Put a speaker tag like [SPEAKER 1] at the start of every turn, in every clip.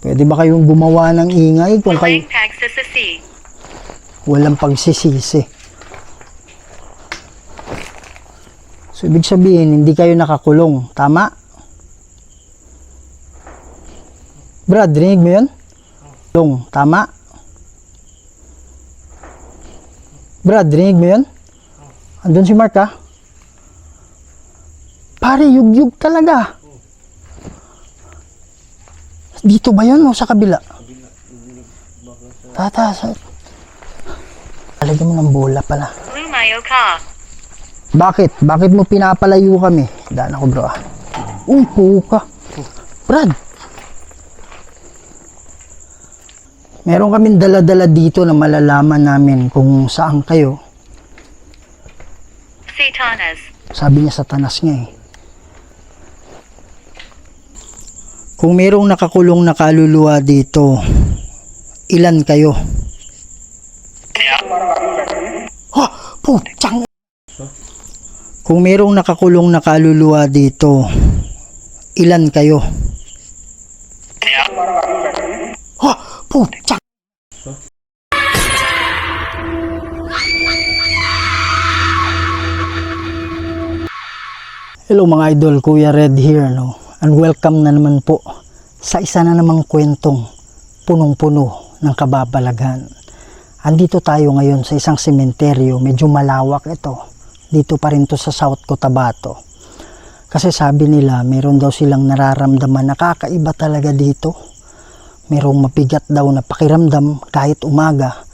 [SPEAKER 1] Pwede ba kayong gumawa ng ingay kung kayo
[SPEAKER 2] Walang pagsisisi.
[SPEAKER 1] walang pagsisisi? So, ibig sabihin, hindi kayo nakakulong. Tama? Brad, rinig mo yun? Tama? Brad, rinig mo yun? Andun si Mark, ha? Pare, yug-yug talaga. Dito ba yun o sa kabila? Tata, alagyan mo ng bola pala.
[SPEAKER 2] Lumayo ka.
[SPEAKER 1] Bakit? Bakit mo pinapalayo kami? Daan ako, bro. Puka. Brad. Meron kaming dala-dala dito na malalaman namin kung saan kayo.
[SPEAKER 2] Satanas.
[SPEAKER 1] Sabi niya satanas nga eh. Kung merong nakakulong na kaluluwa dito, ilan kayo? Oh, putang. Kung merong nakakulong na kaluluwa dito, ilan kayo? Oh, putang. Hello mga idol, Kuya Red here, no? And welcome na naman po sa isa na namang kwentong punong-puno ng kababalaghan. Andito tayo ngayon sa isang sementeryo, medyo malawak ito. Dito pa rin to sa South Cotabato. Kasi sabi nila, meron daw silang nararamdaman na kakaiba talaga dito. Merong mabigat daw na pakiramdam kahit umaga.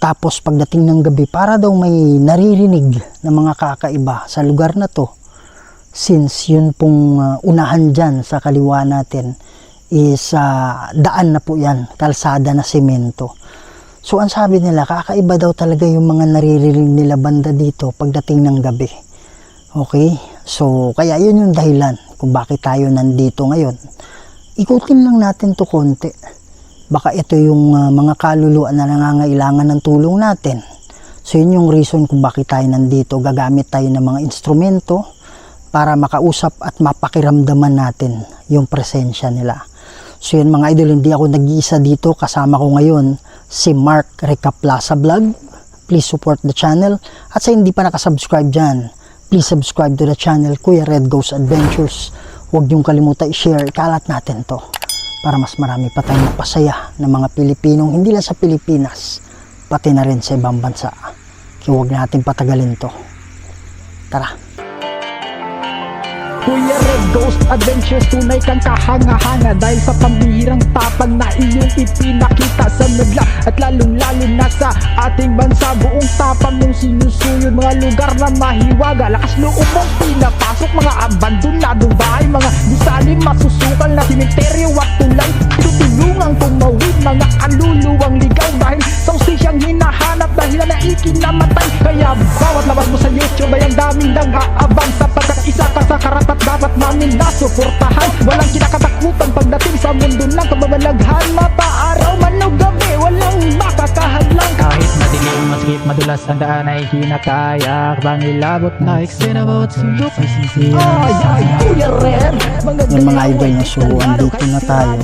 [SPEAKER 1] Tapos pagdating ng gabi, para daw may naririnig na mga kakaiba sa lugar na to. Since yun pong unahan dyan sa kaliwa natin is daan na po yan, kalsada na semento. So ang sabi nila, kakaiba daw talaga yung mga naririnig nila banda dito pagdating ng gabi. Okay? So kaya yun yung dahilan kung bakit tayo nandito ngayon. Ikutin lang natin to konti. Baka ito yung mga kaluluwa na nangangailangan ng tulong natin. So yun yung reason kung bakit tayo nandito. Gagamit tayo ng mga instrumento para makausap at mapakiramdaman natin yung presensya nila. So yun mga idol, hindi ako nag-iisa dito. Kasama ko ngayon si Mark Recaplaza Vlog. Please support the channel. At sa hindi pa nakasubscribe dyan, please subscribe to the channel Kuya Red Goes Adventures. Huwag niyong kalimutan i-share, ikalat natin to para mas marami pa tayong mapasaya ng mga Pilipinong hindi lang sa Pilipinas, pati na rin sa ibang bansa. Kaya huwag natin patagalin to. Tara!
[SPEAKER 3] Kuya Red Ghost Adventures, tunay kang kahanga-hanga dahil sa pambihirang tapang na iyong ipinakita sa madla at lalong-lalo na sa ating bansa. Buong tapang mong sinusuyod mga lugar na mahiwaga, lakas loob mong pinapasok mga abandonadong bahay, mga gusalim masusukal na simenteryo at tulay. Tutulungang tumawid mga kaluluwang ligaw dahil sa ustisyang hinahanap dahil na ikinamatay. Kaya bawat labas mo sa YouTube ay ang daming nag-aabang sapagkat isa ka sa karapat dapat namin nasuportahan. Walang kinakatakutan pagdating sa mundo ng kababalaghan. Mapa-araw man o gabi, walang makakahadlang. Kahit madilim, masikip, madulas ang daan ay hinakayak. Bangilabot na eksena bawat sulok ay sincere. Ay, Kuya Red,
[SPEAKER 1] Yung mga idol na so, andito na tayo.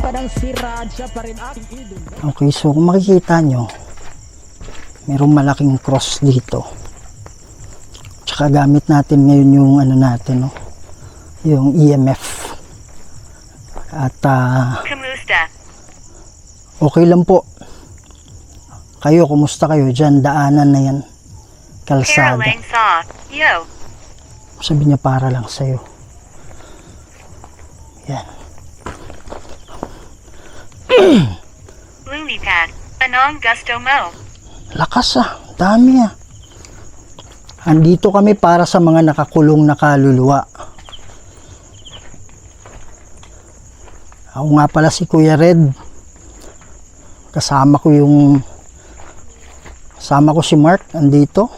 [SPEAKER 1] Okay, so kung makikita nyo, mayroong malaking cross dito. Tsaka gamit natin ngayon yung ano natin, no? Yung EMF. At
[SPEAKER 2] Kamusta?
[SPEAKER 1] okay lang po. Kayo, kumusta kayo? Diyan, daanan na yan. Kalsada.
[SPEAKER 2] Caroline saw. Yo.
[SPEAKER 1] Sabi niya para lang sa'yo. Yan.
[SPEAKER 2] Lumipad. Anong gusto mo?
[SPEAKER 1] Lakas dami Andito kami para sa mga nakakulong na kaluluwa. Ako nga pala si Kuya Red. Kasama ko si Mark andito.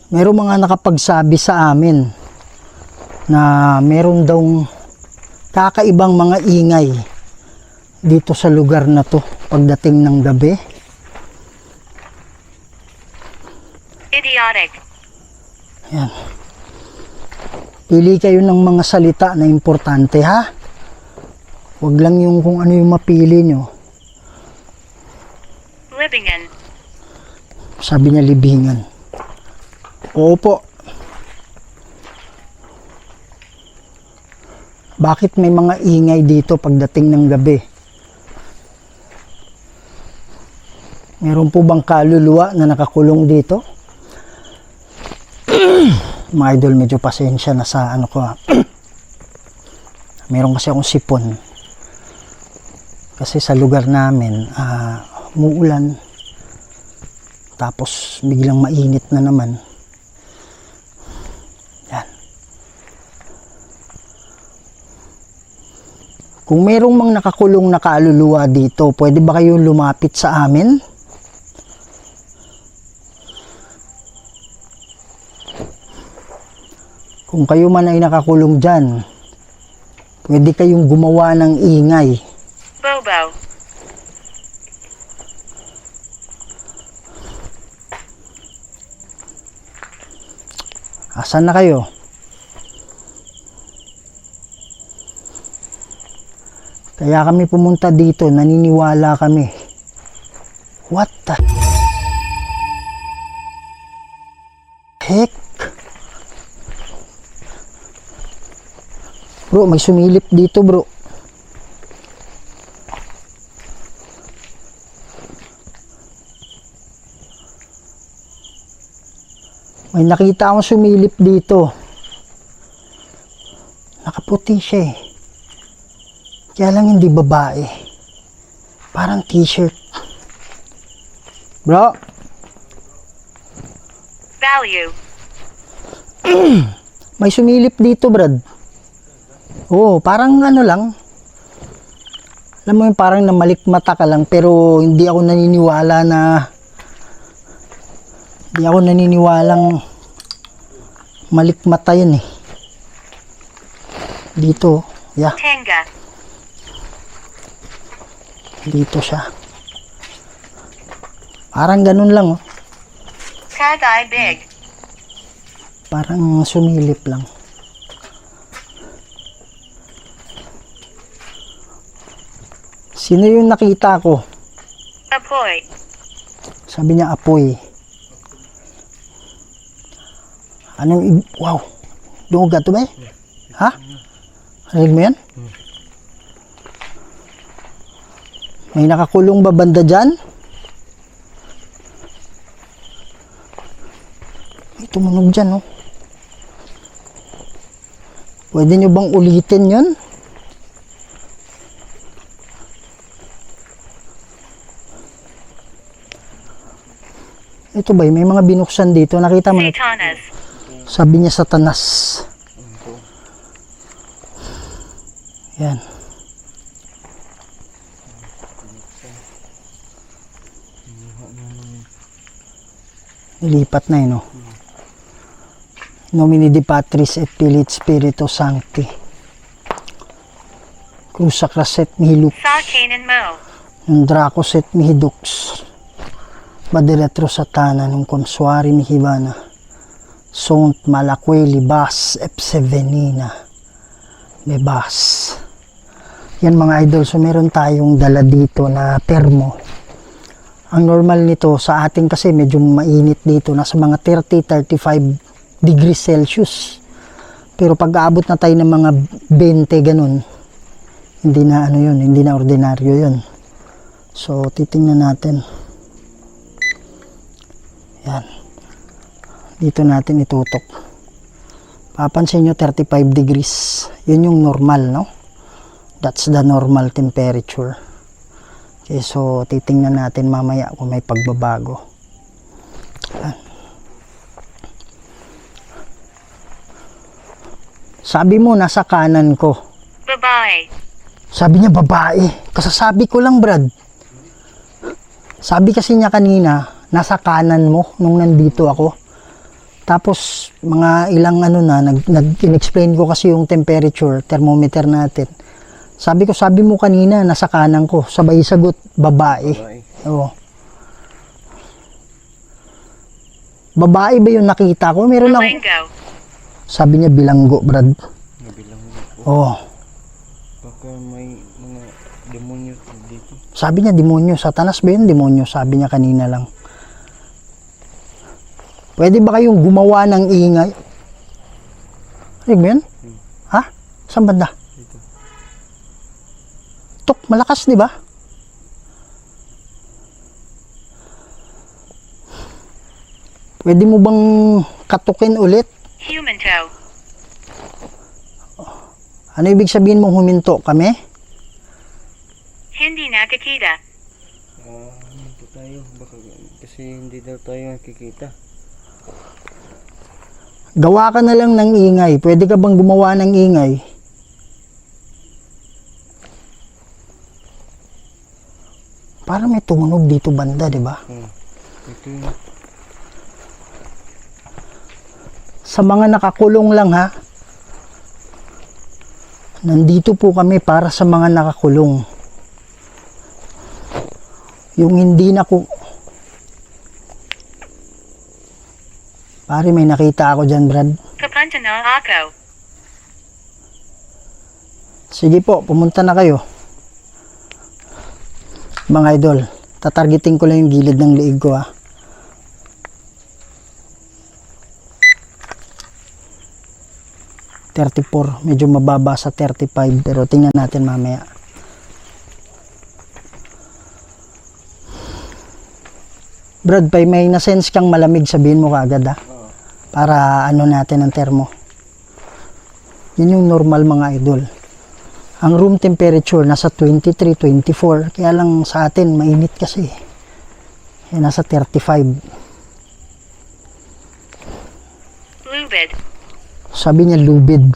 [SPEAKER 1] Merong mga nakapagsabi sa amin na meron daw kakaibang mga ingay dito sa lugar na to pagdating ng gabi.
[SPEAKER 2] Idiotic.
[SPEAKER 1] Yan. Pili kayo ng mga salita na importante, ha? Huwag lang yung kung ano yung mapili nyo.
[SPEAKER 2] Libingen.
[SPEAKER 1] Sabi niya libingan. Oo po. Bakit may mga ingay dito pagdating ng gabi? Meron po bang kaluluwa na nakakulong dito? Mga idol, medyo pasensya na sa ano ko. Meron kasi akong sipon. Kasi sa lugar namin, umuulan. Tapos biglang mainit na naman. Yan. Kung merong mang nakakulong na kaluluwa dito, pwede ba kayong lumapit sa amin? Kung kayo man ay nakakulong dyan, pwede kayong gumawa ng ingay.
[SPEAKER 2] Bobo.
[SPEAKER 1] Asan na kayo? Kaya kami pumunta dito, naniniwala kami. What the heck? Bro, may sumilip dito, bro. May nakita akong sumilip dito. Nakaputi siya eh. Kaya lang hindi babae. Parang t-shirt. Bro,
[SPEAKER 2] Value.
[SPEAKER 1] may sumilip dito, Brad. Oo, parang ano lang. Alam mo yung parang namalikmata ka lang, pero hindi ako naniniwalang malikmata yun eh. Dito, yeah,
[SPEAKER 2] Tenga.
[SPEAKER 1] dito siya. Parang ganun lang oh.
[SPEAKER 2] Tagay big.
[SPEAKER 1] Parang sumilip lang. Sino yung nakita ko?
[SPEAKER 2] Apoy.
[SPEAKER 1] Sabi niya apoy. Wow. Duga to ba eh? Ha? Rinig mo yan? May nakakulong ba banda dyan? May tumunog dyan oh. Pwede nyo bang ulitin yun? Ito ba, may mga binuksan dito. Nakita mo na.
[SPEAKER 2] Satanas.
[SPEAKER 1] Sabi niya Satanas. Yan. Nilipat na yun, no? Nomini di Patris et Filii Spiritus Sancti. Cruza craset mihi lux.
[SPEAKER 2] Sa Canaan Mo.
[SPEAKER 1] Nung Dracos et mihi dux. Badiretro Satana nung consuari mihi vana. Sont malaqueli bas epsevenina. Bebas. Yan mga idol, so meron tayong dala dito na termo. Ang normal nito sa atin kasi medyo mainit dito, nasa mga 30-35 degrees Celsius. Pero pag aabot na tayo ng mga 20 ganun, hindi na ano yun, hindi na ordinaryo yun. So titingnan natin. Yan. Dito natin itutok. Papansin nyo 35 degrees. Yun yung normal, no? That's the normal temperature. Okay, so titingnan natin mamaya kung may pagbabago. Yan. Sabi mo nasa kanan ko.
[SPEAKER 2] Babae.
[SPEAKER 1] Sabi niya babae. Kasasabi ko lang, Brad. Sabi kasi niya kanina, nasa kanan mo nung nandito ako. Tapos mga ilang ano na, nag-explain ko kasi yung temperature, thermometer natin. Sabi ko, sabi mo kanina, nasa kanan ko. Sabay sagot, babae. Oo. Babae ba yung nakita ko? Meron ako.
[SPEAKER 2] Malengo.
[SPEAKER 1] Sabi niya bilanggo, Brad. Oo.
[SPEAKER 4] Baka may mga demonyo dito.
[SPEAKER 1] Sabi niya, demonyo. Satanas ba yun? Demonyo. Sabi niya kanina lang. Pwede ba kayong gumawa ng ingay? Rinig mo yun? Ha? Saan banda?
[SPEAKER 4] Dito.
[SPEAKER 1] Tok, malakas, di ba? Pwede mo bang katukin ulit?
[SPEAKER 2] Human toe.
[SPEAKER 1] Ano ibig sabihin mong huminto kami?
[SPEAKER 2] Hindi nakakita.
[SPEAKER 4] Ano po tayo? Baka kasi hindi daw tayo nakikita.
[SPEAKER 1] Gawa ka na lang ng ingay. Pwede ka bang gumawa ng ingay? Para may tumunog dito banda, di ba?
[SPEAKER 4] Ito yun.
[SPEAKER 1] Sa mga nakakulong lang ha. Nandito po kami para sa mga nakakulong. Yung hindi Pare, may nakita ako dyan, Brad.
[SPEAKER 2] Papunta na ako.
[SPEAKER 1] Sige po, pumunta na kayo. Mga idol, tatargeting ko lang yung gilid ng liig ko ha. $34, medyo mababa sa 35 pero tingnan natin mamaya. Brad, pay may na-sense kang malamig, sabihin mo kaagad ha. Para ano natin ang termo. Yun yung normal mga idol. Ang room temperature nasa 23, 24. Kaya lang sa atin mainit kasi. Nasa 35.
[SPEAKER 2] Lubid.
[SPEAKER 1] Sabi niya lubid.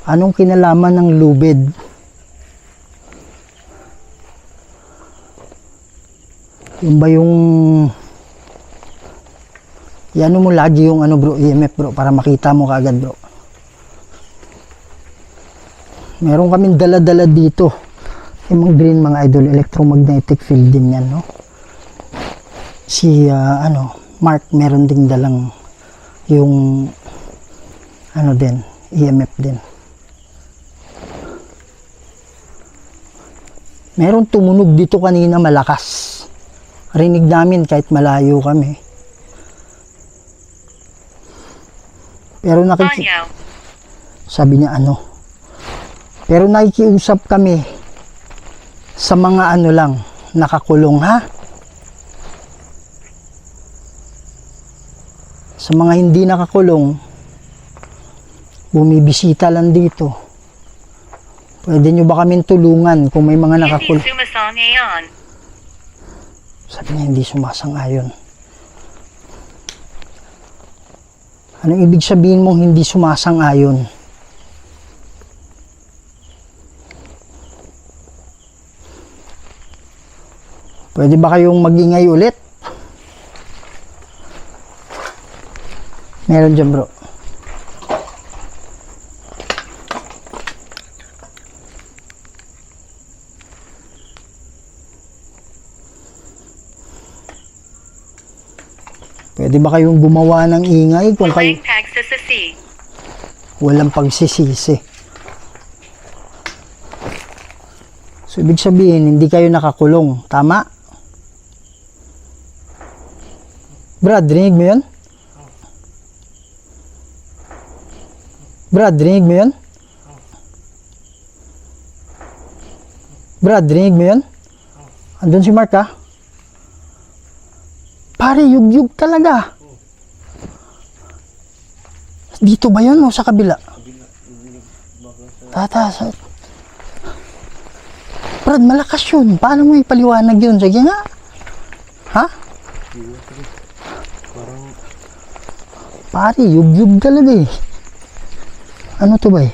[SPEAKER 1] Anong kinalaman ng lubid? Yung ba yung ano mo lagi yung ano bro, EMF bro, para makita mo kaagad bro. Meron kaming dala-dala dito. Yung mga green mga idol, electromagnetic field din yan, no? Si Mark meron ding dalang yung ano din, EMF din. Meron tumunog dito kanina malakas. Rinig namin kahit malayo kami. Pero
[SPEAKER 2] Banyo.
[SPEAKER 1] sabi niya ano. Pero nakikiusap kami sa mga ano lang, nakakulong ha. Sa mga hindi nakakulong, bumibisita lang dito. Pwede nyo ba kaming tulungan kung may mga
[SPEAKER 2] Hindi
[SPEAKER 1] nakakulong?
[SPEAKER 2] sumasang ngayon.
[SPEAKER 1] Sabi niya hindi sumasang-ayon. Anong ibig sabihin mong hindi sumasang-ayon? Pwede ba kayong mag-ingay ulit? Meron dyan bro. Pwede ba kayong gumawa ng ingay kung kayo
[SPEAKER 2] Walang pagsasasi.
[SPEAKER 1] walang pagsisisi? So, ibig sabihin, hindi kayo nakakulong. Tama? Brad, rinig mo yun? Brad, rinig mo yun? Brad, rinig mo yun? Andun si Mark ha? Pare, yug-yug talaga. Dito ba yun o sa kabila? Tata, Brad, malakas yun. Paano mo ipaliwanag yun? Sige nga. Ha? Pare, yug-yug talaga eh. Ano to ba eh?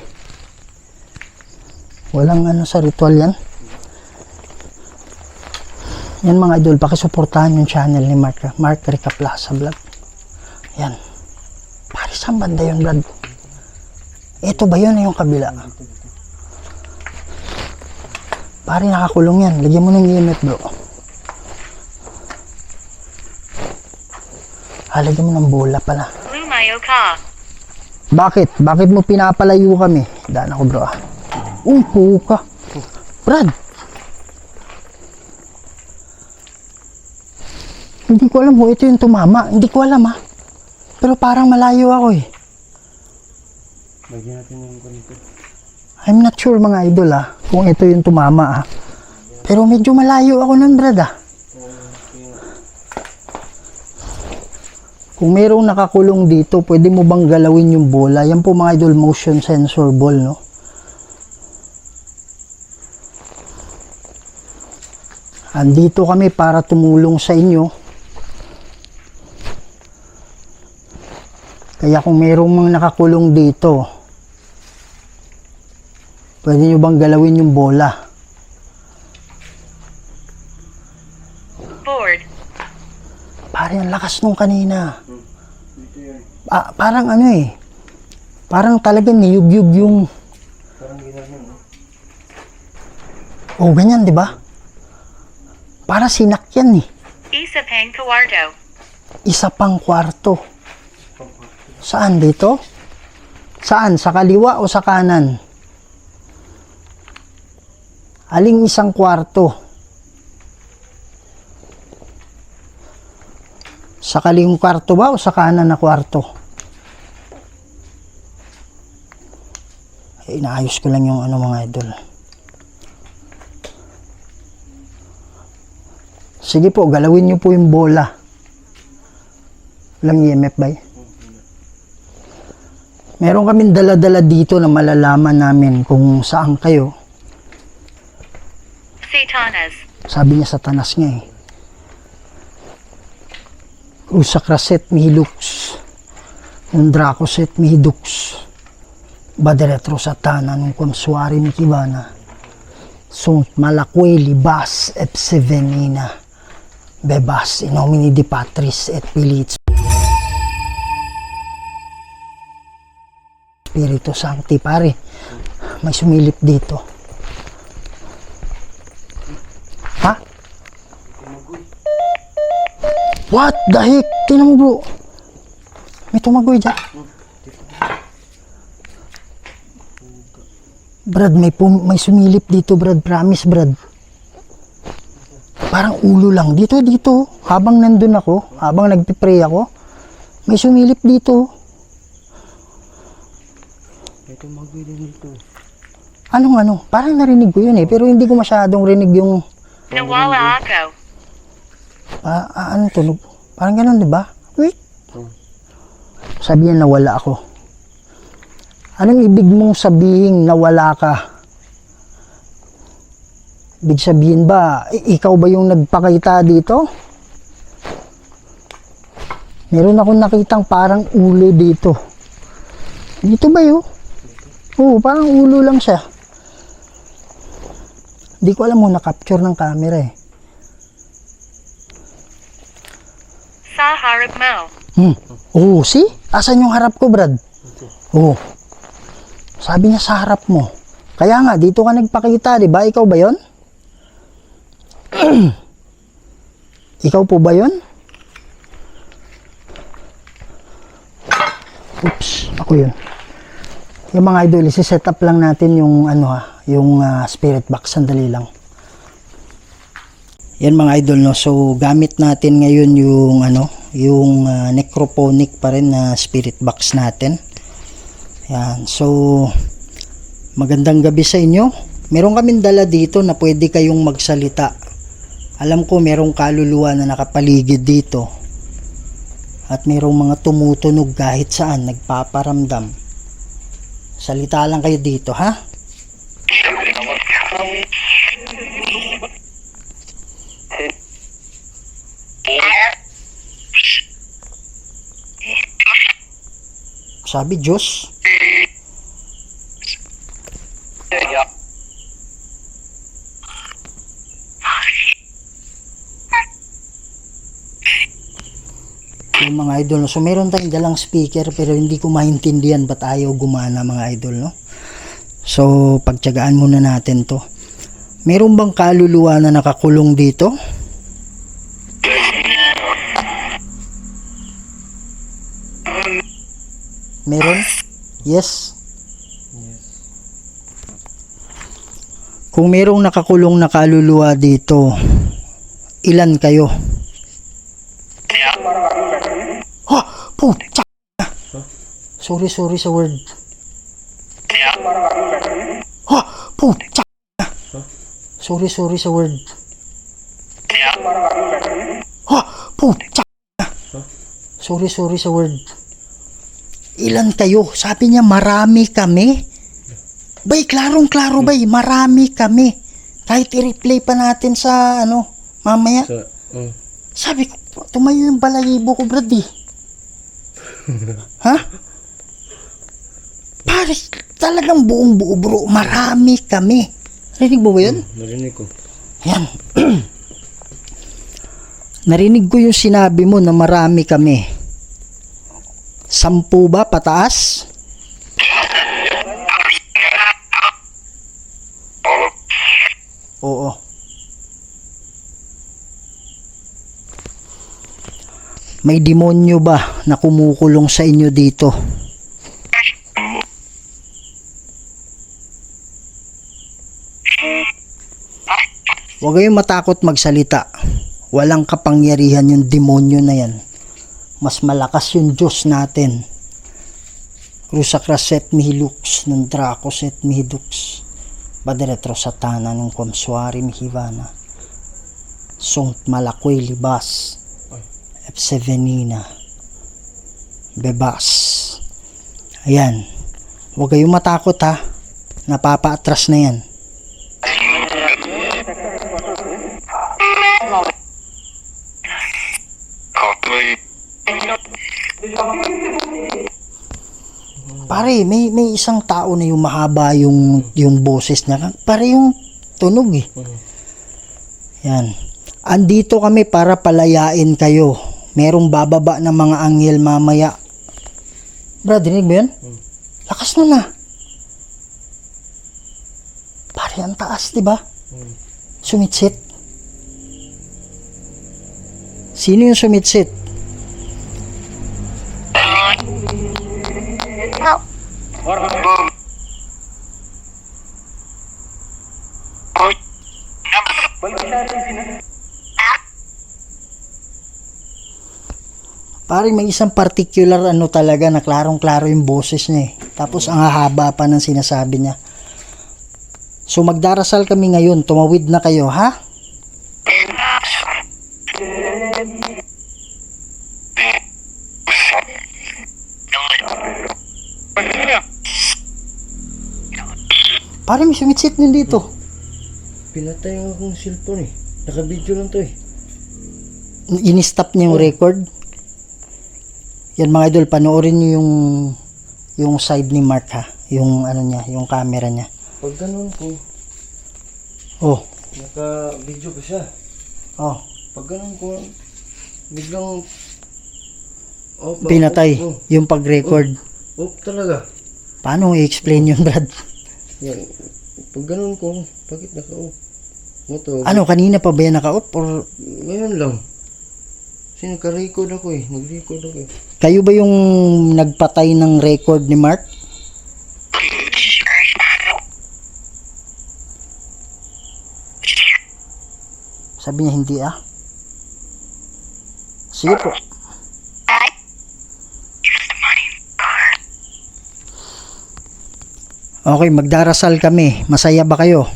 [SPEAKER 1] Walang ano sa ritual yan. Yan mga idol, pakisuportahan yung channel ni Mark Rica Plaza Vlog. Yan. Pare, saan banda yun, Brad? Ito ba yun yung kabila? Pare, nakakulong yan. Lagyan mo ng EMF, bro. Lagyan mo ng bola pala.
[SPEAKER 2] Lumayo ka.
[SPEAKER 1] Bakit? Bakit mo pinapalayo kami? Daan ako, bro. Puka. Brad. Hindi ko alam kung ito yung tumama. Hindi ko alam ha. Pero parang malayo ako eh.
[SPEAKER 4] Lagyan natin yung ganito.
[SPEAKER 1] I'm not sure mga idol ha. Kung ito yung tumama ha. Pero medyo malayo ako nun Brad ha. Kung mayroong nakakulong dito, pwede mo bang galawin yung bola? Yan po mga idol, motion sensor ball, no? Andito kami para tumulong sa inyo. Kaya kung mayroong mga nakakulong dito, pwede nyo bang galawin yung bola?
[SPEAKER 2] Board.
[SPEAKER 1] Pare, ang lakas nung kanina.
[SPEAKER 4] Dito yan.
[SPEAKER 1] Parang ano eh. Parang talagang niyug-yug yung...
[SPEAKER 4] Parang ginagawa, no?
[SPEAKER 1] Oh, ganyan, di ba? Para sinakyan eh.
[SPEAKER 2] Isa pang kawardo.
[SPEAKER 1] Isa pang kwarto. Saan dito? Saan? Sa kaliwa o sa kanan? Aling isang kwarto? Sa kaliwang kwarto ba o sa kanan na kwarto? Inaayos ko lang yung ano mga idol. Sige po, galawin nyo po yung bola. Walang EMF ba? Meron kaming dala-dala dito na malalaman namin kung saan kayo.
[SPEAKER 2] Satanas.
[SPEAKER 1] Sabi niya satanas nga eh. Crusakraset mihilux. Un dracoset mihidux. Baderetro satana nung konsuari mi kibana. Sunt malakweli bas et sevenina. Bebas in nomine di Patris et Filii Spiritu Sancti. Pare, may sumilip dito. Ha? What the heck? Tingnan mo bro. May tumagoy dyan. Brad, may sumilip dito Brad. Promise Brad. Parang ulo lang. Dito. Habang nandun ako, habang nagpipray ako, may sumilip dito.
[SPEAKER 4] Ito magwili dito.
[SPEAKER 1] Anong? Parang narinig ko yun eh. Pero hindi ko masyadong rinig yung...
[SPEAKER 2] Nawala ako.
[SPEAKER 1] Anong tunog? Parang ganun, di ba? Wait. Sabi niya nawala ako. Anong ibig mong sabihin nawala ka? Ibig sabihin ba, ikaw ba yung nagpakita dito? Meron akong nakitang parang ulo dito. Dito ba yun? Oo, parang ulo lang siya. Hindi ko alam mo, na-capture ng camera eh.
[SPEAKER 2] Sa harap mo.
[SPEAKER 1] Oo, see? Asan yung harap ko, Brad? Oo. Sabi niya sa harap mo. Kaya nga, dito ka nagpakita, di ba? Ikaw ba yon? Ikaw po ba yon? Oops, ako yun. Yung mga idol, isi-set up lang natin yung yung spirit box. Sandali lang. Yan mga idol, no. So gamit natin ngayon yung necrophonic pa rin na spirit box natin. Yan. So magandang gabi sa inyo. Meron kaming dala dito na pwede kayong magsalita. Alam ko merong kaluluwa na nakapaligid dito. At merong mga tumutunog kahit saan, nagpaparamdam. Salita lang kayo dito, ha? Sabi Diyos. Yung mga idol, no? So meron tayong dalang speaker pero hindi ko maintindihan ba't ayaw gumana mga idol, no? So pagtiyagaan muna natin to. Meron bang kaluluwa na nakakulong dito? Meron? Yes?
[SPEAKER 4] Yes.
[SPEAKER 1] Kung merong nakakulong na kaluluwa dito, ilan kayo? Oh, putya! Sorry sa word. Oh, putya! Sorry sa word. Oh, putya! Sorry sa word. Ilan kayo? Sabi niya marami kami. Bay, klarong-klaro bay, marami kami. Kahit i-replay pa natin sa mamaya. Sabi ko, tumayo yung balahibo ko, brad eh. Ha? Pare, talagang buong buo bro, marami kami. Narinig mo ba yun?
[SPEAKER 4] Narinig ko.
[SPEAKER 1] Yan. Narinig ko yung sinabi mo na marami kami. 10 ba pataas? Oo. May demonyo ba na kumukulong sa inyo dito? Huwag kayong matakot magsalita. Walang kapangyarihan yung demonyo na yan. Mas malakas yung Diyos natin. Rusakras et mihi lux, non dracos et mihi dux. Baderetro satana nung komsuari mihivana. Sunt malakoy libas. Epsevenina. Bebas. Ayan. Huwag kayong matakot ha. Napapaatras na yan. Pare, may isang tao na yung mahaba yung boses niya. Pare yung tunog eh. Yan. Andito kami para palayain kayo. Merong bababa ng mga anghel mamaya. Brad, dinig mo yan? Lakas nun na. Pare, ang taas, diba? Sumitsit. Sino yung sumitsit? Parang may isang particular talaga na klarong-klaro yung boses niya eh. Tapos ang hahaba pa ng sinasabi niya. So magdarasal kami ngayon, tumawid na kayo, ha? Parang may sumitsit din dito.
[SPEAKER 4] Pinatay ang akong cellphone eh. Naka-video lang to eh.
[SPEAKER 1] In-stop niya yung record. Yan mga idol, panoorin niyo yung side ni Mark ha. Yung niya, yung camera niya.
[SPEAKER 4] Pag ganun ko,
[SPEAKER 1] Oh,
[SPEAKER 4] naka-video pa siya.
[SPEAKER 1] oh.
[SPEAKER 4] Pag ganun ko, biglang
[SPEAKER 1] Pinatay yung pag-record.
[SPEAKER 4] Talaga.
[SPEAKER 1] Paano i-explain yun, Brad?
[SPEAKER 4] Yan. Pag ganun ko, bakit naka-off?
[SPEAKER 1] Ano, kanina pa ba yan naka-off or
[SPEAKER 4] Ngayon lang. Kasi naka-record ako eh. Nag-record ako eh.
[SPEAKER 1] kayo ba yung nagpatay ng record ni Mark? Sabi niya hindi ah. Sige po. Okay, magdarasal kami. Masaya ba kayo?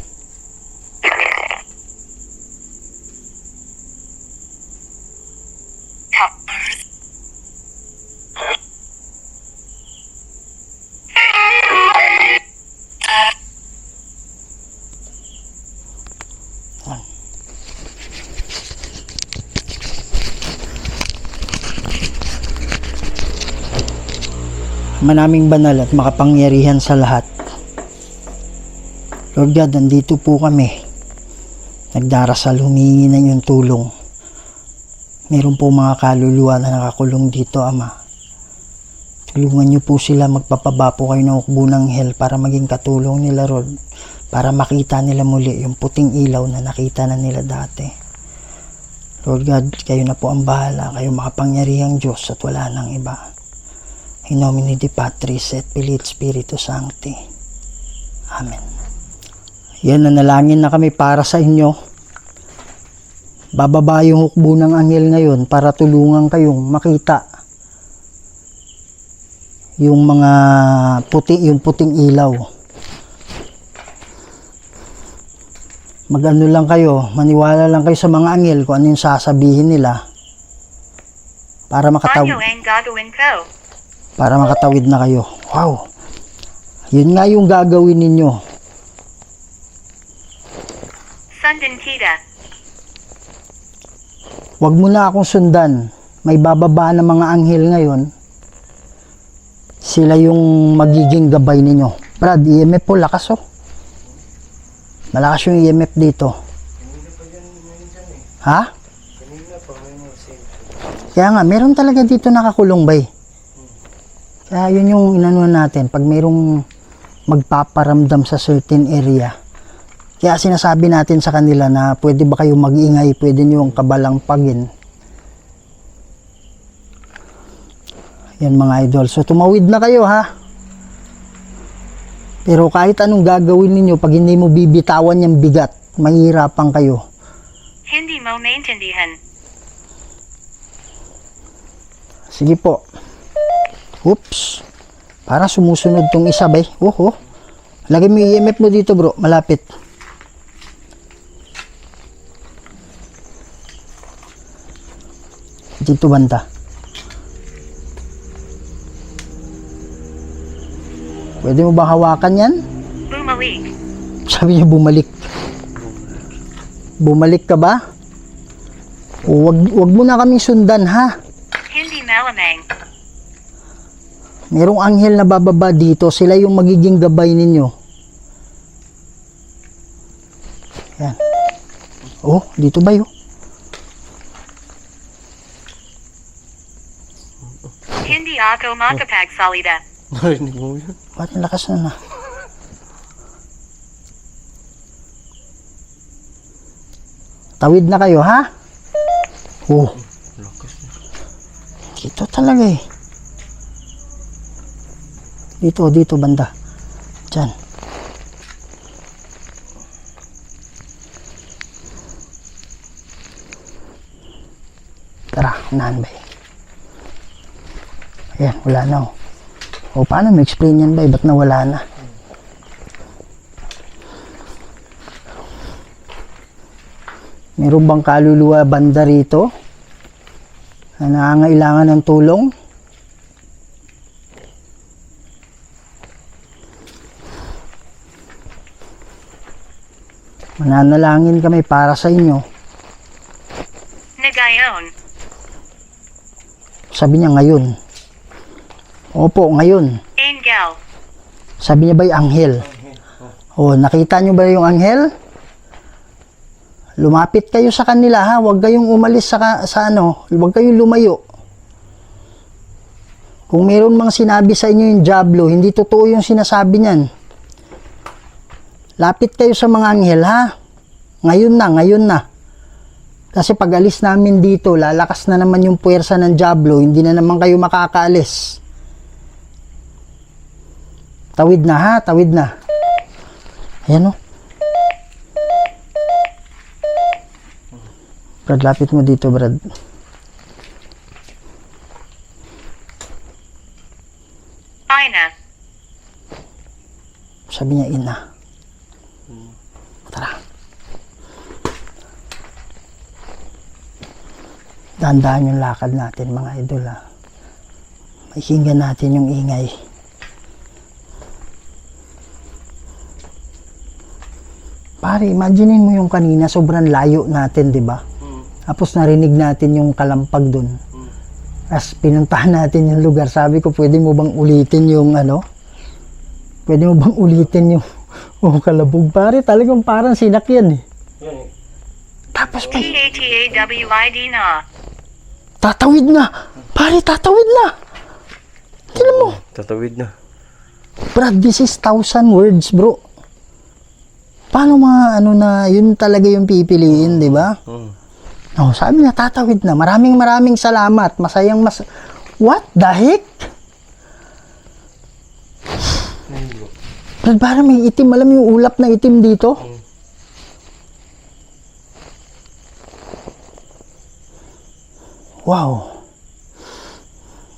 [SPEAKER 1] Manaming banal at makapangyarihan sa lahat. Lord God, nandito po kami. Nagdarasal, humingi na yung tulong. Meron po mga kaluluwa na nakakulong dito, Ama. Tulungan niyo po sila, magpapaba po kayo ng ukbo ng hell para maging katulong nila, Lord. Para makita nila muli yung puting ilaw na nakita na nila dati. Lord God, kayo na po ang bahala. Kayo makapangyarihang Diyos at wala nang iba. In nomine Patris et Filii et Spiritus Sancti. Amen. Yan, nanalangin na kami para sa inyo. Bababa yung hukbo ng anghel ngayon para tulungan kayong makita yung mga yung puting ilaw. Mag-ano lang kayo, maniwala lang kayo sa mga anghel kung ano yung sasabihin nila para
[SPEAKER 2] Ano
[SPEAKER 1] makatawid,
[SPEAKER 2] ang gagawin ko?
[SPEAKER 1] para makatawid na kayo. Wow! Yun nga yung gagawin ninyo.
[SPEAKER 2] Sundan kita.
[SPEAKER 1] Huwag mo na akong sundan. May bababa na mga anghel ngayon. Sila yung magiging gabay ninyo. Brad, EMF po, lakas oh. Malakas yung EMF dito. Ha? Kaya nga, meron talaga dito nakakulong bay. Kaya yun yung inano natin. Pag mayroong magpaparamdam sa certain area. Kaya sinasabi natin sa kanila na pwede ba kayo mag-ingay, pwede nyo yung kabalampagin. Yan mga idol. So tumawid na kayo ha. Pero kahit anong gagawin ninyo, pag hindi mo bibitawan yung bigat, mahihirapan kayo.
[SPEAKER 2] Hindi mo maintindihan.
[SPEAKER 1] Sige po. Oops. Para sumusunod tong isa bay. Oh. Lagay mo yung EMF mo dito bro. Malapit. Dito banda. Pwede mo ba hawakan yan?
[SPEAKER 2] Bumalik.
[SPEAKER 1] Sabi niya bumalik. Bumalik ka ba? O, wag mo na kaming sundan ha.
[SPEAKER 2] Hindi malamang.
[SPEAKER 1] Merong anghel na bababa dito. Sila yung magiging gabay ninyo. Yan. Oh, dito ba yun?
[SPEAKER 2] Hindi ako makapagsalita.
[SPEAKER 4] Narinig mo yun?
[SPEAKER 1] Ba't ang lakas na na? Tawid na kayo, ha? Oh. Dito talaga eh. Dito banda. Diyan. Tara, unahan ba eh? Ayan, wala na oh. O paano mo explain yan ba? Ba't nawala na? Meron bang kaluluwa banda rito? Na nangangailangan ng tulong? Mananalangin kami para sa inyo.
[SPEAKER 2] Nagayon.
[SPEAKER 1] Sabi niya ngayon. Opo, ngayon.
[SPEAKER 2] Angel.
[SPEAKER 1] Sabi niya ba yung anghel? O, nakita niyo ba yung anghel? Lumapit kayo sa kanila ha. Huwag kayong umalis sa ano. Huwag kayong lumayo. Kung meron mang sinabi sa inyo yung Diablo, hindi totoo yung sinasabi niyan. Lapit kayo sa mga anghel ha. Ngayon na. Kasi pag alis namin dito, lalakas na naman yung puwersa ng Diablo. Hindi na naman kayo makakaalis. Tawid na ha, tawid na. Ayan o. Brad, lapit mo dito, Brad.
[SPEAKER 2] Ina.
[SPEAKER 1] Sabi niya, ina. Tara. Dahan-dahan yung lakad natin, mga idol ha. Pakinggan natin yung ingay. Pare, imaginein mo yung kanina, sobrang layo natin, di ba? Tapos narinig natin yung kalampag dun. Tapos pinuntahan natin yung lugar. Sabi ko, pwede mo bang ulitin yung ano? Pwede mo bang ulitin yung kalabog? Pare, talagang parang sinakyan eh.
[SPEAKER 4] Yan eh.
[SPEAKER 1] Tapos pa,
[SPEAKER 2] TATAWID na.
[SPEAKER 1] tatawid na! Pare, tatawid na! Tignan mo.
[SPEAKER 4] Tatawid na.
[SPEAKER 1] Brad, this is 1,000 words, bro. Paano mga ano na, yun talaga yung pipiliin, di ba? Oh, sabi niya, tatawid na. Maraming salamat. What the heck? Brad, parang may itim. Alam mo yung ulap na itim dito? Wow.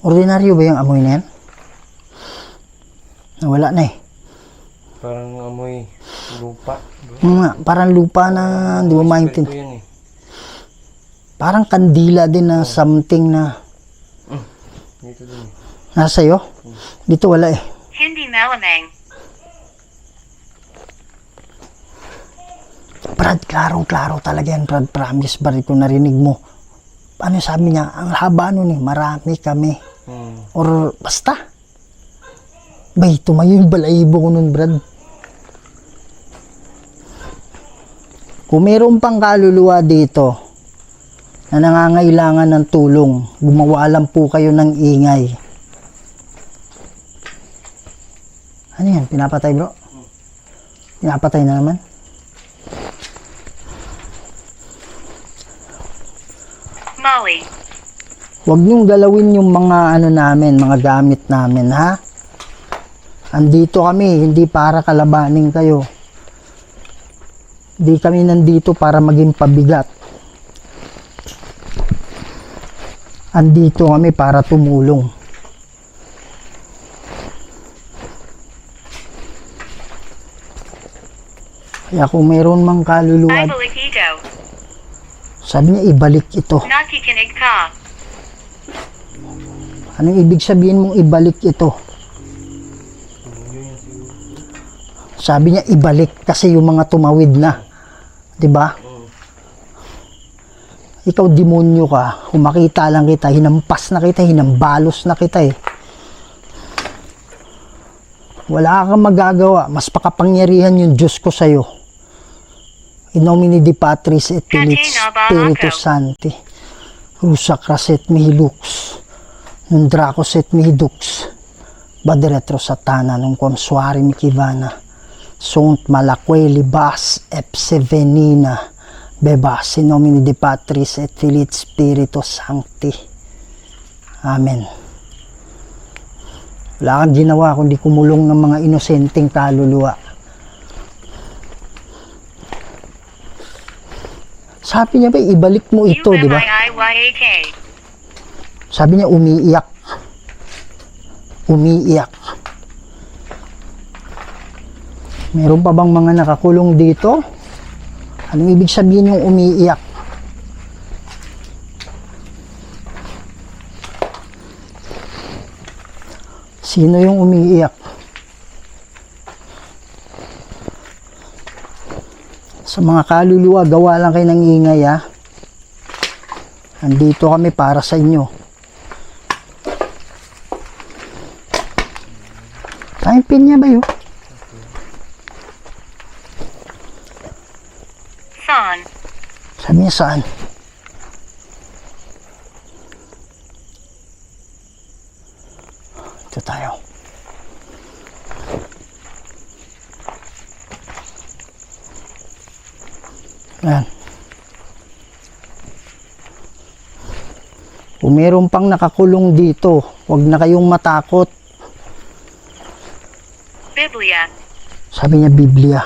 [SPEAKER 1] Ordinaryo ba yung amoy na yan? Nawala na eh.
[SPEAKER 4] Parang amoy lupa.
[SPEAKER 1] Parang lupa na hindi mo
[SPEAKER 4] Ito
[SPEAKER 1] maintindihan.
[SPEAKER 4] yan eh.
[SPEAKER 1] Parang kandila din na something na
[SPEAKER 4] Dito din eh.
[SPEAKER 1] nasa iyo. Dito wala eh.
[SPEAKER 2] Hindi malamang.
[SPEAKER 1] Brad, klarong-klaro talaga yan, Brad. Promise, Brad, kung narinig mo. Ano sabi niya? Ang haba nun eh. Marami kami. Or basta. Bay, tumayo yung balahibo ko nun, Brad. Kung mayroon pang kaluluwa dito na nangangailangan ng tulong, gumawa lang po kayo ng ingay. Ano yan? Pinapatay, bro? Pinapatay na naman?
[SPEAKER 2] Molly.
[SPEAKER 1] Huwag niyong galawin yung mga ano namin, mga gamit namin, ha? Andito kami, hindi para kalabanin kayo. Hindi kami nandito para maging pabigat. Andito kami para tumulong. Kaya kung mayroon mang kaluluwa,
[SPEAKER 2] Ibalik ito.
[SPEAKER 1] sabi niya ibalik ito.
[SPEAKER 2] Nakikinig ka.
[SPEAKER 1] Anong ibig sabihin mong ibalik ito? Sabi niya ibalik kasi yung mga tumawid na. 'Di ba? Ikaw demonyo ka, kung makita lang kita, hinampas na kita, hinambalos na kita eh. Wala kang magagawa, mas pakapangyarihan yung Diyos ko sa'yo. In nomine di Patris et Filii Spiritus Sancti. Rusa craset mihi lux. Num dracos et mihi dux. Baderetro satana num quam suari mikivana. Sunt malaqueli bas epse venina. Bebas in nomine di Patris et Filii Spiritus Sancti. Amen. Wala kang ginawa kundi kumulong ng mga inosenteng kaluluwa. Sabi niya ba, ibalik mo ito, di ba?
[SPEAKER 2] UMIIYAK.
[SPEAKER 1] Sabi niya, umiiyak. Umiiyak. Meron pa bang mga nakakulong dito? Anong ibig sabihin yung umiiyak? Sino yung umiiyak? Sa mga kaluluwa, gawa lang kayo ng ingay, ha? Andito kami para sa inyo. Tayong pin niya ba yun?
[SPEAKER 2] Saan?
[SPEAKER 1] Sabi niya saan? Ito tayo. Yan. Kung meron pang nakakulong dito, huwag na kayong matakot.
[SPEAKER 2] Biblia.
[SPEAKER 1] Sabi niya Biblia.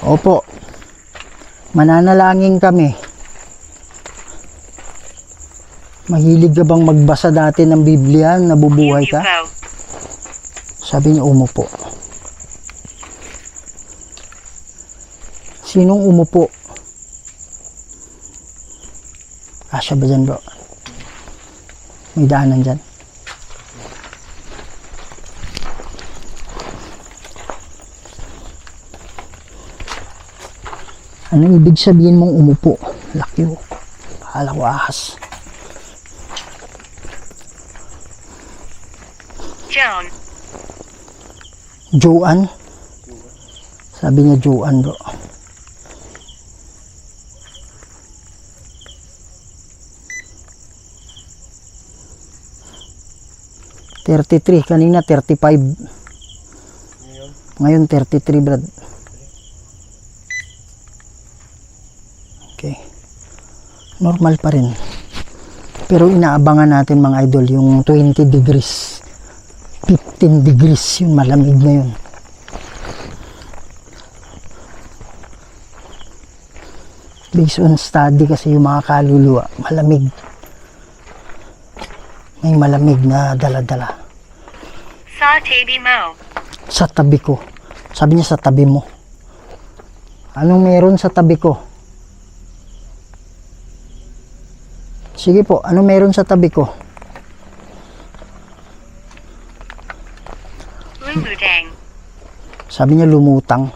[SPEAKER 1] Opo. Mananalangin kami. Mahilig ka bang magbasa dati ng Biblia? Nabubuhay ka?
[SPEAKER 2] Yuko.
[SPEAKER 1] Sabi niya umupo. Sinong umupo? Asya ba dyan, bro? May daanan dyan. Anong ibig sabihin mong umupo? Laki mo. Akala ko ahas.
[SPEAKER 2] Joan.
[SPEAKER 1] Joan? Sabi niya Joan, bro. $33. Kanina 35. Ngayon 33, brad. Okay. Normal pa rin. Pero inaabangan natin mga idol yung 20 degrees. 15 degrees yung malamig na yun. Based on study kasi yung mga kaluluwa, malamig. May malamig na dala-dala.
[SPEAKER 2] Sa tabi mo.
[SPEAKER 1] Sa tabi ko. Sabi niya sa tabi mo. Anong meron sa tabi ko? Sige po, anong meron sa tabi ko?
[SPEAKER 2] Lumutang.
[SPEAKER 1] Sabi niya lumutang.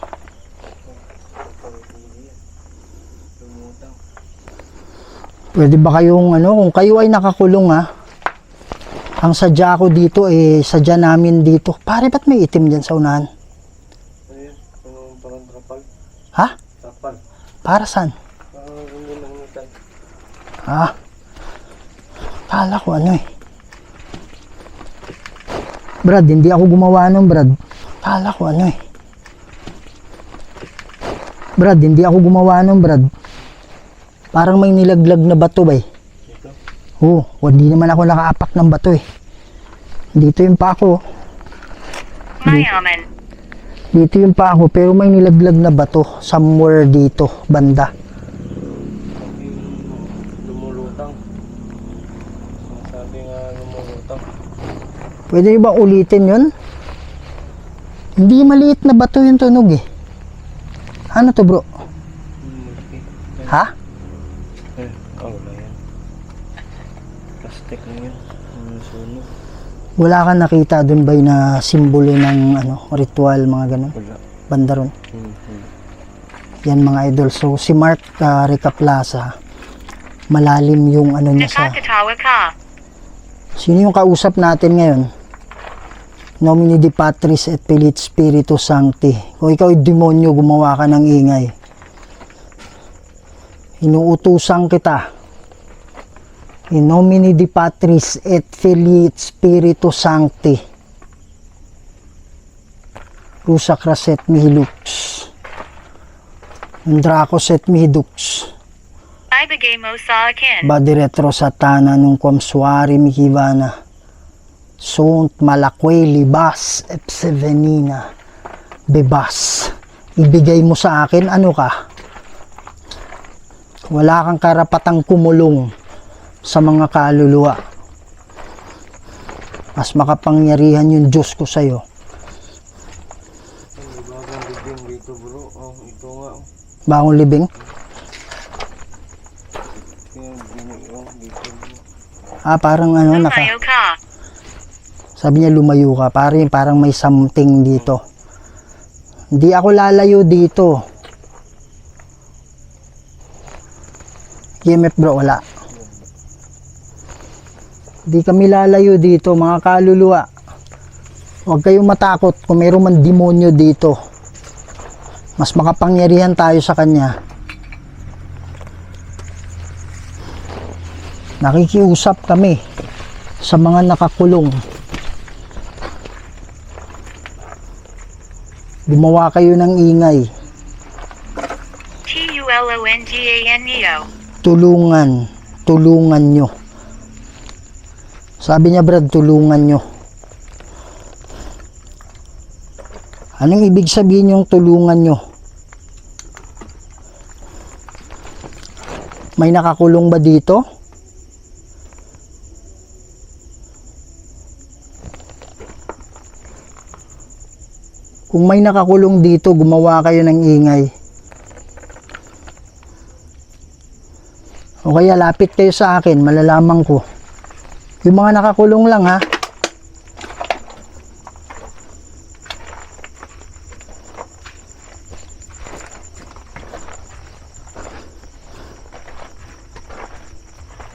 [SPEAKER 1] Pwede ba kayong kung kayo ay nakakulong ang sadya ko dito sadya namin dito. Pare, ba't may itim dyan sa unahan?
[SPEAKER 4] Ayun, parang trapal.
[SPEAKER 1] Ha?
[SPEAKER 4] Trapal.
[SPEAKER 1] Para saan?
[SPEAKER 4] Hindi lang nitan.
[SPEAKER 1] Kala ko Brad, hindi ako gumawa nun, Brad. Kala ko Brad, hindi ako gumawa nun, Brad. Parang may nilaglag na bato ba
[SPEAKER 4] Ito?
[SPEAKER 1] Oo, hindi naman ako nakaapak ng bato Dito yung pa ako.
[SPEAKER 2] Mayaman.
[SPEAKER 1] Dito yung pa ako, pero may nilaglag na bato. Somewhere dito, banda.
[SPEAKER 4] Yung lumulutang. Sabi nga lumulutang.
[SPEAKER 1] Pwede niyo ba ulitin yun? Hindi maliit na bato yung tunog Ano to, bro?
[SPEAKER 4] Malaki.
[SPEAKER 1] Ha?
[SPEAKER 4] Wala yan. Plastic lang yan. Sunog.
[SPEAKER 1] Wala kang nakita dun ba na simbolo ng ritual, mga ganun?
[SPEAKER 4] Wala.
[SPEAKER 1] Banda ron. Yan mga idol. So si Mark Rica Plaza, malalim yung niya sa...
[SPEAKER 2] Nakakatawa ka.
[SPEAKER 1] Sino yung kausap natin ngayon? Nomini di Patris et Filii Spiritus Sancti. Kung ikaw ay demonyo, gumawa ka ng ingay. Inuutusan kita. In nomine di Patris et Filii Spiritus Sancti. Rusa craset mihi lux. Andracos et mihi dux.
[SPEAKER 2] Ibigay mo sa akin.
[SPEAKER 1] Badi retro satana nung quam suari mikivana. Sunt malaque libas epsevenina. Bebas. Ibigay mo sa akin, ano ka? Wala kang karapatang kumulong sa mga kaluluwa. Mas makapangyarihan yung Diyos ko sa'yo.
[SPEAKER 4] Ang bagong bigyan dito bro. Ito nga.
[SPEAKER 1] Bagong libing?
[SPEAKER 4] Yung binigyan dito bro.
[SPEAKER 1] Parang
[SPEAKER 2] Lumayo ka.
[SPEAKER 1] sabi niya lumayo ka. Parang may something dito. Hindi ako lalayo dito. EMF bro, wala. Hindi kami lalayo dito, mga kaluluwa. Huwag kayong matakot kung mayroon man demonyo dito. Mas makapangyarihan tayo sa kanya. Nakikiusap kami sa mga nakakulong. Gumawa kayo ng ingay.
[SPEAKER 2] TULONGANEO.
[SPEAKER 1] Tulungan nyo. Sabi niya, Brad, tulungan nyo. Anong ibig sabihin yung tulungan nyo? May nakakulong ba dito? Kung may nakakulong dito, gumawa kayo ng ingay. O kaya lapit kayo sa akin, malalaman ko. Yung mga nakakulong lang ha.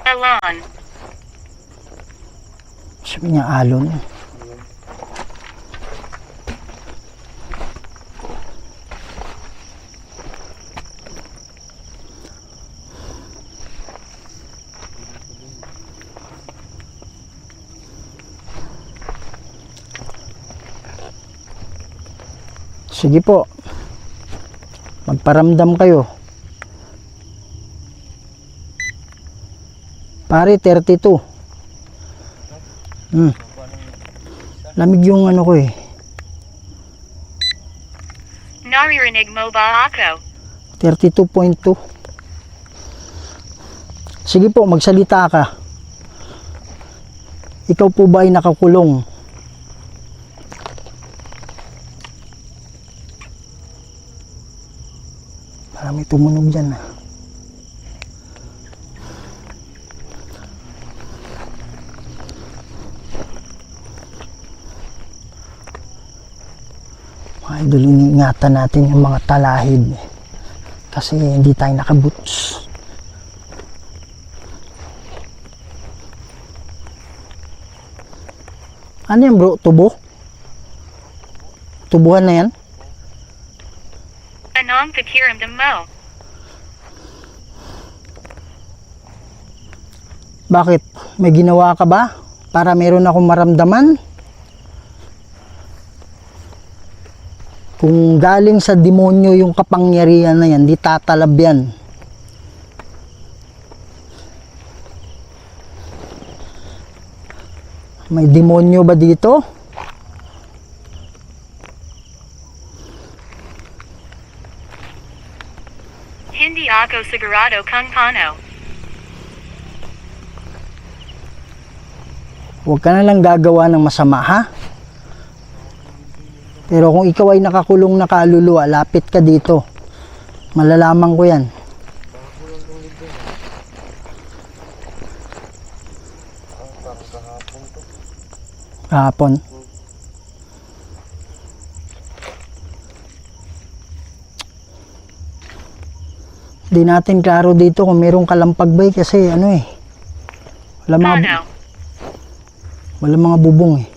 [SPEAKER 2] Alon.
[SPEAKER 1] Sabi niya alon. Sige po. Magparamdam kayo. Pare, 32. Lamig yung ko
[SPEAKER 2] Naririnig mo ba ako?
[SPEAKER 1] 32.2. Sige po, magsalita ka. Ikaw po ba ay nakakulong? Parang may tumunog dyan ah. Mga idol, iniingatan natin yung mga talahib kasi hindi tayo nakaboots. Ano yan bro? Tubo? Tubuhan na yan?
[SPEAKER 2] Anong pakiramdam mo?
[SPEAKER 1] Bakit? May ginawa ka ba? Para meron akong maramdaman? Kung galing sa demonyo yung kapangyarihan na yan, di tatalab yan. May demonyo ba dito?
[SPEAKER 2] Hindi ako sigurado kung paano.
[SPEAKER 1] Huwag ka na lang gagawa ng masama, ha? Pero kung ikaw ay nakakulong na kaluluwa, lapit ka dito. Malalaman ko yan. Kahapon. Di natin klaro dito kung merong kalampagbay kasi ano eh.
[SPEAKER 2] Paano?
[SPEAKER 1] Wala mga bubong eh.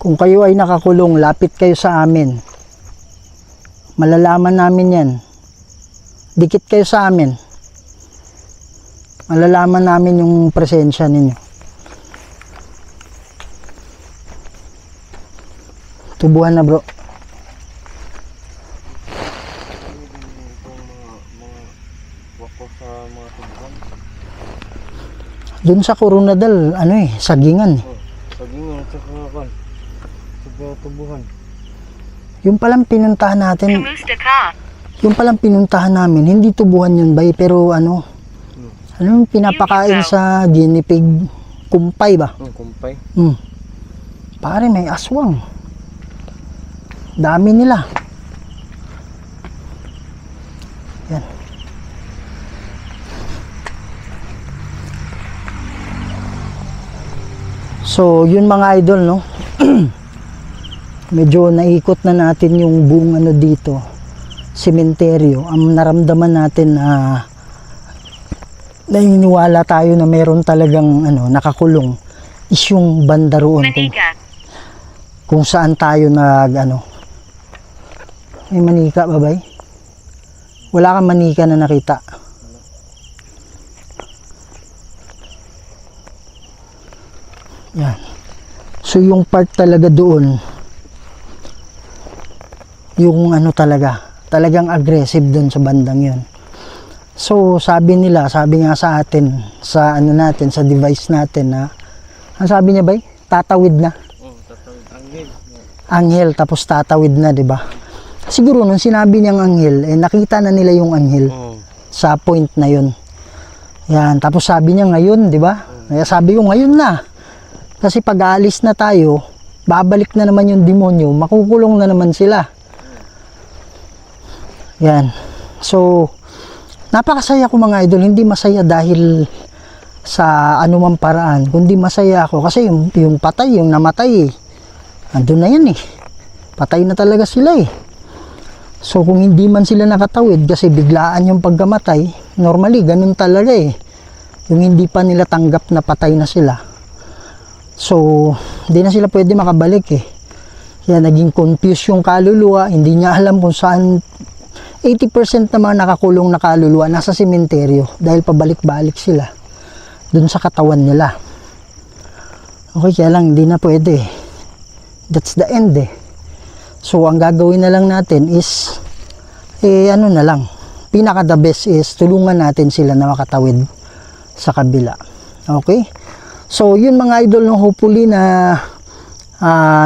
[SPEAKER 1] Kung kayo ay nakakulong, lapit kayo sa amin. Malalaman namin yan. Dikit kayo sa amin. Malalaman namin yung presensya ninyo. Tubuhan na bro.
[SPEAKER 4] Wako sa mga tubuhan.
[SPEAKER 1] Doon sa Coronadal, ano eh, sagingan eh.
[SPEAKER 4] Sagingan at saka kan. Sa tubuhan.
[SPEAKER 1] Yung palang pinuntahan natin,
[SPEAKER 2] Kumusta ka?
[SPEAKER 1] yung palang pinuntahan namin, hindi tubuhan yun bay, pero ano yung pinapakain sa guinea pig, kumpay ba?
[SPEAKER 4] Kumpay.
[SPEAKER 1] Pare, may aswang. Dami nila. Yan. So, yun mga idol, no? Medyo naikot na natin yung buong ano dito, sementeryo. Ang naramdaman natin na naniniwala tayo na meron talagang ano, nakakulong is yung banda roon
[SPEAKER 2] Manika.
[SPEAKER 1] kung saan tayo nag ano. May manika ba bay? Wala kang manika na nakita. Yan. So yung part talaga doon, yung ano talagang aggressive doon sa bandang yun. So sabi nila, sabi nga sa atin, sa ano natin, sa device natin na, ang sabi niya bay? Tatawid na.
[SPEAKER 4] Tatawid. Anghel.
[SPEAKER 1] Anghel, tapos tatawid na, di ba? Siguro nung sinabi niyang anghel, eh nakita na nila yung anghel sa point na yun. Yan, tapos sabi niya ngayon, di ba? Kaya sabi ko ngayon na. Kasi pag aalis na tayo, babalik na naman yung demonyo, makukulong na naman sila. Yan. So, napakasaya ko mga idol. Hindi masaya dahil sa anumang paraan, kundi masaya ako kasi yung patay, yung namatay, andun na yan eh. Patay na talaga sila eh. So, kung hindi man sila nakatawid kasi biglaan yung pagkamatay, normally, ganun talaga eh. Yung hindi pa nila tanggap na patay na sila. So, hindi na sila pwede makabalik eh. Kaya naging confused yung kaluluwa, hindi niya alam kung saan. 80% na mga nakakulong na kaluluwa nasa sementeryo dahil pabalik-balik sila dun sa katawan nila. Okay, kaya lang hindi na pwede. That's the end eh. So, ang gagawin na lang natin is ano na lang, pinaka the best is tulungan natin sila na makatawid sa kabila. Okay? So, yun mga idol, no, hopefully na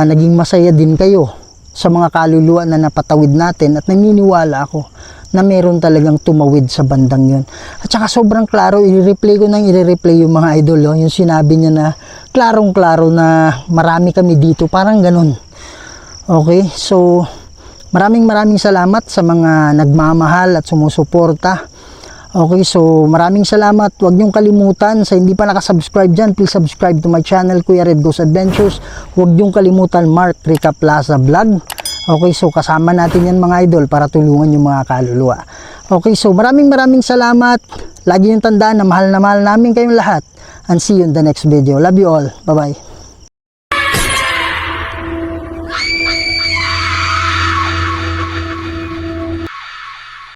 [SPEAKER 1] naging masaya din kayo sa mga kaluluwa na napatawid natin, at naniniwala ako na meron talagang tumawid sa bandang yun. At saka sobrang klaro, i-replay ko nang i-replay yung mga idol, oh, yung sinabi niya na klarong-klaro na marami kami dito, parang ganun. Okay, so maraming salamat sa mga nagmamahal at sumusuporta. Okay, so maraming salamat. Huwag niyong kalimutan, sa hindi pa nakasubscribe dyan, please subscribe to my channel, Kuya Red Goes Adventures. Huwag niyong kalimutan, Mark Rica Plaza Vlog. Okay, so kasama natin yan mga idol para tulungan yung mga kaluluwa. Okay, so maraming salamat. Lagi niyong tandaan na mahal namin kayong lahat. And see you in the next video. Love you all. Bye-bye.